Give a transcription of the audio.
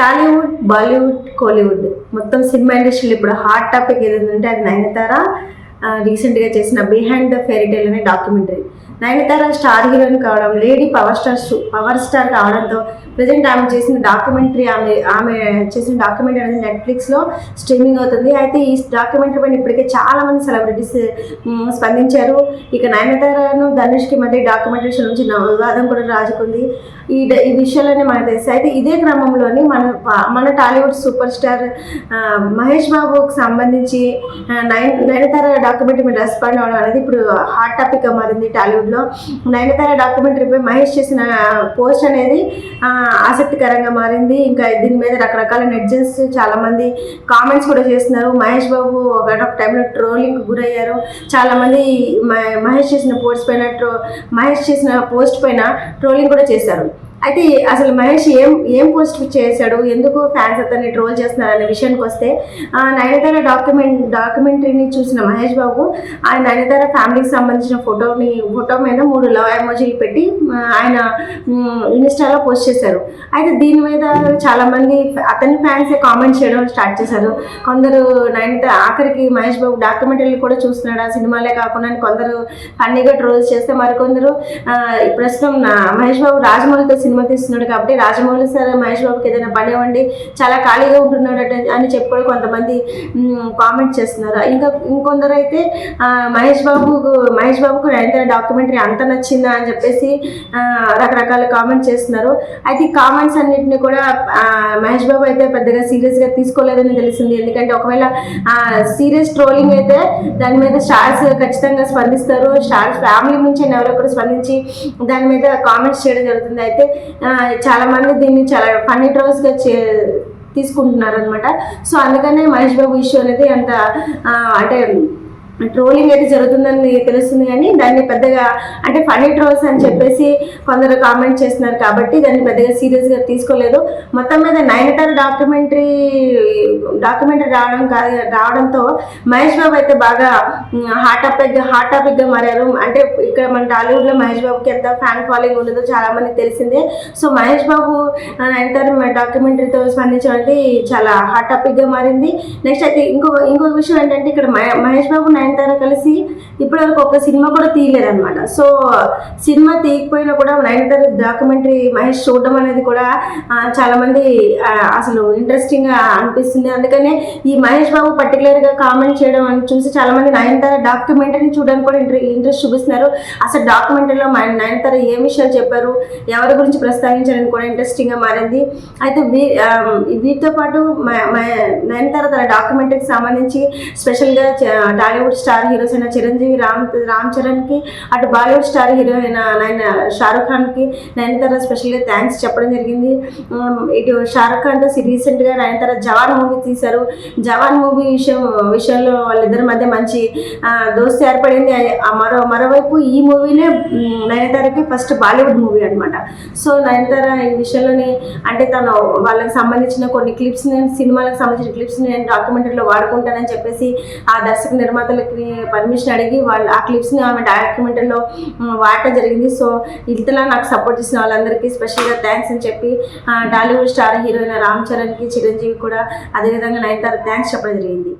టాలీవుడ్, బాలీవుడ్, కోలీవుడ్ మొత్తం సినిమా ఇండస్ట్రీలో ఇప్పుడు హాట్ టాపిక్ ఏదంటే అది నయనతార రీసెంట్గా చేసిన బిహైండ్ ద ఫెయిరీ టేల్ అనే డాక్యుమెంటరీ. నయనతార స్టార్ హీరోయిన్ కావడం, లేడీ పవర్ స్టార్ కావడంతో ప్రజెంట్ ఆమె చేసిన డాక్యుమెంటరీ అనేది నెట్ఫ్లిక్స్లో స్ట్రీమింగ్ అవుతుంది. అయితే ఈ డాక్యుమెంటరీ పైన ఇప్పటికే చాలామంది సెలబ్రిటీస్ స్పందించారు. ఇక నయనతారను ధనుష్కి మధ్య డాక్యుమెంటరీ నుంచి వివాదం కూడా రాజుకుంది. ఈ విషయాలనే మనకు తెలుసు. అయితే ఇదే క్రమంలోని మన టాలీవుడ్ సూపర్ స్టార్ మహేష్ బాబుకి సంబంధించి నయనతార డాక్యుమెంటరీ మీద రెస్పాండ్ అవ్వడం అనేది ఇప్పుడు హాట్ టాపిక్గా మారింది టాలీవుడ్లో. నయనతార డాక్యుమెంటరీపై మహేష్ చేసిన పోస్ట్ అనేది ఆసక్తికరంగా మారింది. ఇంకా దీని మీద రకరకాల నెటిజన్స్ చాలామంది కామెంట్స్ కూడా చేస్తున్నారు. మహేష్ బాబు ఒక టైంలో ట్రోలింగ్కి గురయ్యారు. చాలామంది మహేష్ చేసిన పోస్ట్ పైన ట్రోలింగ్ కూడా చేశారు. అయితే అసలు మహేష్ ఏం పోస్ట్ చేశాడు, ఎందుకు ఫ్యాన్స్ అతన్ని ట్రోల్ చేస్తున్నారు అనే విషయానికి వస్తే, నయనతార డాక్యుమెంటరీని చూసిన మహేష్ బాబు ఆయన నయనతార ఫ్యామిలీకి సంబంధించిన ఫోటో మీద 3 లవ్ ఎమోజీలు పెట్టి ఆయన ఇన్స్టాలో పోస్ట్ చేశారు. అయితే దీని మీద చాలామంది అతని ఫ్యాన్సే కామెంట్ చేయడం స్టార్ట్ చేశారు. కొందరు నయనతార ఆఖరికి మహేష్ బాబు డాక్యుమెంటరీలు కూడా చూస్తున్నాడు, ఆ సినిమాలే కాకుండా కొందరు ఫన్నీగా ట్రోల్స్ చేస్తే, మరికొందరు ప్రస్తుతం మహేష్ బాబు రాజమౌళితో సినిమా తీస్తున్నాడు కాబట్టి రాజమౌళి సార్ మహేష్ బాబుకి ఏదైనా పని ఇవ్వండి, చాలా ఖాళీగా ఉంటున్నాడు అని చెప్పి కూడా కొంతమంది కామెంట్ చేస్తున్నారు. ఇంకొందరు అయితే మహేష్ బాబుకు నయనతార డాక్యుమెంటరీ అంత నచ్చిందా అని చెప్పేసి రకరకాల కామెంట్స్ చేస్తున్నారు. అయితే ఈ కామెంట్స్ అన్నింటినీ కూడా మహేష్ బాబు అయితే పెద్దగా సీరియస్గా తీసుకోలేదని తెలిసింది. ఎందుకంటే ఒకవేళ సీరియస్ ట్రోలింగ్ అయితే దాని మీద స్టార్స్ ఖచ్చితంగా స్పందిస్తారు. స్టార్స్ ఫ్యామిలీ నుంచి ఎవరొకరు స్పందించి దాని మీద కామెంట్స్ చేయడం జరుగుతుంది. అయితే చాలా మంది దీన్ని చాలా ఫన్నీ ట్రోల్స్గా తీసుకుంటున్నారు అనమాట. సో అందుకనే మహేష్ బాబు ఇష్యూ అనేది అంత అంటే ట్రోలింగ్ అయితే జరుగుతుందని తెలుస్తుంది, కానీ దాన్ని పెద్దగా అంటే ఫన్నీ ట్రోల్స్ అని చెప్పేసి కొందరు కామెంట్ చేస్తున్నారు కాబట్టి దాన్ని పెద్దగా సీరియస్గా తీసుకోలేదు. మొత్తం మీద నయనతార డాక్యుమెంటరీ రావడంతో మహేష్ బాబు అయితే బాగా హాట్ టాపిక్గా మారారు. అంటే ఇక్కడ మన టాలీవుడ్లో మహేష్ బాబుకి ఎంత ఫ్యాన్ ఫాలోయింగ్ ఉండదో చాలామంది తెలిసిందే. సో మహేష్ బాబు నయనతార డాక్యుమెంటరీతో స్పందించడం చాలా హాట్ టాపిక్గా మారింది. నెక్స్ట్ అయితే ఇంకొక విషయం ఏంటంటే, ఇక్కడ మహేష్ బాబు నయనతార కలిసి ఇప్పటివరకు ఒక సినిమా కూడా తీయలేదన్నమాట. సో సినిమా తీయకపోయినా కూడా నయనతార డాక్యుమెంటరీ మహేష్ చూడడం అనేది కూడా చాలామంది అసలు ఇంట్రెస్టింగ్గా అనిపిస్తుంది. అందుకనే ఈ మహేష్ బాబు పర్టికులర్గా కామెంట్ చేయడం అని చూసి చాలామంది నయనతార డాక్యుమెంటరీని చూడడానికి కూడా ఇంట్రెస్ట్ చూపిస్తున్నారు. అసలు డాక్యుమెంటరీలో నయనతార ఏ విషయాలు చెప్పారు, ఎవరి గురించి ప్రస్తావించారని కూడా ఇంట్రెస్టింగ్గా మారింది. అయితే వీటితో పాటు నయనతార తన డాక్యుమెంటరీకి సంబంధించి స్పెషల్గా టాలీవుడ్ స్టార్ హీరోస్ అయిన చిరంజీవి, రామ్ చరణ్కి, అటు బాలీవుడ్ స్టార్ హీరో అయిన షారుఖ్ ఖాన్కి నయనతార స్పెషల్గా థ్యాంక్స్ చెప్పడం జరిగింది. ఇటు షారుఖ్ ఖాన్తో రీసెంట్గా నయనతార జవాన్ మూవీ తీశారు. జవాన్ మూవీ విషయంలో వాళ్ళిద్దరి మధ్య మంచి దోస్తీ ఏర్పడింది. మరోవైపు ఈ మూవీనే నయనతారకి ఫస్ట్ బాలీవుడ్ మూవీ అనమాట. సో నయనతార ఈ విషయంలోని అంటే తను వాళ్ళకి సంబంధించిన కొన్ని సినిమాలకు సంబంధించిన క్లిప్స్ నేను డాక్యుమెంటరీలో వాడుకుంటానని చెప్పేసి ఆ దర్శక నిర్మాతలకి పర్మిషన్ అడిగి వాళ్ళు ఆ క్లిప్స్ని ఆమె డాక్యుమెంటరీలో వాడటం జరిగింది. సో ఇంతలా నాకు సపోర్ట్ చేసిన వాళ్ళందరికీ స్పెషల్గా థ్యాంక్స్ అని చెప్పి టాలీవుడ్ స్టార్ హీరోయిన్ రామ్ చరణ్కి, చిరంజీవి కూడా అదేవిధంగా నయనతార థ్యాంక్స్ చెప్పడం జరిగింది.